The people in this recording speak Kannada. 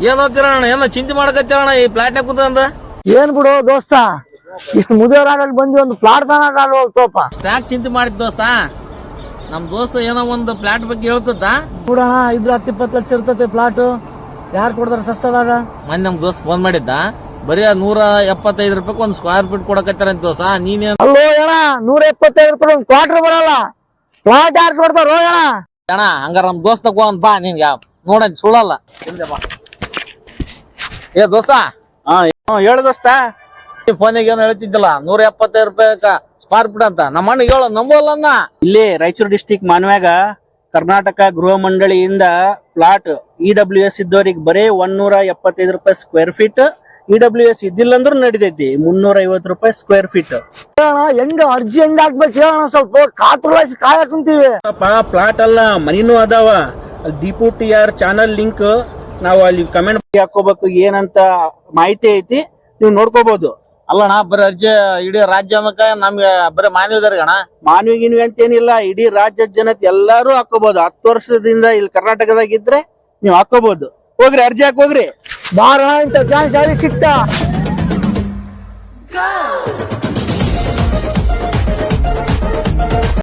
ಏನ್ ಓದ್ತಿರಣ್ಣ ಏನೋ ಚಿಂತೆ ಮಾಡಕತ್ತೇವಣ್ಣ ಈ ಪ್ಲಾಟ್ನಾಗ ಕೂತಂದ. ಏನ್ ಬಿಡು ದೋಸ್ತ, ಇಷ್ಟು ಮುದಿಯವರಾಗಲ್ಲಿ ಬಂದಿ ಒಂದು ಪ್ಲಾಟ್ ತೋಪ. ಯಾಕೆ ಚಿಂತೆ ಮಾಡಿದ್ ದೋಸ್ತ? ನಮ್ ದೋಸ್ತ ಏನೋ ಒಂದು ಪ್ಲಾಟ್ ಬಗ್ಗೆ ಹೇಳ್ತದ ಬಿಡೋಣ. 10-20 ಲಕ್ಷ ಇರ್ತೈತೆ ಪ್ಲಾಟ್. ಯಾರು ಕೊಡ್ತಾರ ಸಸ್ತದಾಗ? ಮೊನ್ನೆ ನಮ್ ದೋಸ್ತ್ ಫೋನ್ ಮಾಡಿದ್ದ, ಬರೀ 175 ರೂಪಾಯಿ ಒಂದ್ ಸ್ಕ್ವೇರ್ ಫೀಟ್ ಕೊಡಕತ್ತಾರಂತ ದೋಸ್ತ. ನೀನೇನ್ ಅಲ್ಲೋ ಅಣ್ಣ, 175 ರೂಪಾಯಿ ಒಂದು ಕ್ವಾರ್ಟರ್ ಬರಲ್ಲ. ಪ್ಲಾಟ್ ಯಾರು ಕೊಡ್ತಾರ ಅಣ್ಣ? ಹಂಗಾರ ನಮ್ ದೋಸ್ತ ಒಂದ್ ಬಾ, ನಿನ್ಗೆ ನೋಡ ಸುಳ್ಳಲ್ಲ. ಏ ದೋಸ್ತ, ಹೇಳು ದೋಸ್ತ. ಫೋನಿಗೆ ಏನೋ ಹೇಳ್ತಿದ್ದಲ್ಲ 175 ರೂಪಾಯಿ ಸ್ಕ್ವೇರ್ ಫೀಟ್ ಅಂತ. ನಮ್ಮ ಅಣ್ಣ ಹೇಳ ನಂಬೋಲ್ಲ. ಇಲ್ಲಿ ರಾಯಚೂರು ಡಿಸ್ಟಿಕ್ ಮಾನ್ವ್ಯಾಗ ಕರ್ನಾಟಕ ಗೃಹ ಮಂಡಳಿಯಿಂದ ಪ್ಲಾಟ್ EWS ಇದ್ದವ್ರಿಗೆ ಬರೇ 175 ರೂಪಾಯಿ ಸ್ಕ್ವೇರ್ ಫೀಟ್. EWS ಇದ್ದಿಲ್ಲ ಅಂದ್ರೂ ನಡಿತೈತಿ 350 ರೂಪಾಯಿ ಸ್ಕ್ವೇರ್ ಫೀಟ್. ಹೆಂಗ ಅರ್ಜಿ ಹೆಂಗ್ ಹಾಕ್ಬೇಕು ಹೇಳೋಣ, ಸ್ವಲ್ಪ ಕಾತುರಲಾಯಿಸಿ ಕಾಯಕ್ ಕುಂತೀವಿ. ಪ್ಲಾಟ್ ಅಲ್ಲ, ಮನಿನೂ ಅದಾವ. ದೀಪು TR ಚಾನಲ್ ಲಿಂಕ್ ನಾವು ಅಲ್ಲಿ ಕಮೆಂಟ್ ಹಾಕೋಬೇಕು. ಏನಂತ ಮಾಹಿತಿ ಐತಿ, ನೀವು ನೋಡ್ಕೋಬಹುದು. ಅಲ್ಲಣ್ಣ, ಬರೀ ಅರ್ಜಿ ಇಡೀ ರಾಜ್ಯ ನಮ್ಗೆ ಬರೀ ಮಾನವಿದಾರ್ಗಣ. ಮಾನವಿಗಿನ್ವಿ ಅಂತೇನಿಲ್ಲ, ಇಡೀ ರಾಜ್ಯದ ಜನತೆ ಎಲ್ಲಾರು ಹಾಕೋಬಹುದು. 10 ವರ್ಷದಿಂದ ಇಲ್ಲಿ ಕರ್ನಾಟಕದಾಗ ಇದ್ರೆ ನೀವು ಹಾಕೋಬಹುದು. ಹೋಗ್ರಿ, ಅರ್ಜಿ ಹಾಕಿ ಹೋಗ್ರಿ. ಬಾರ ಇಂತ ಚಾನ್ಸ್ ಯಾರಿಗೆ ಸಿಗ್ತಾ?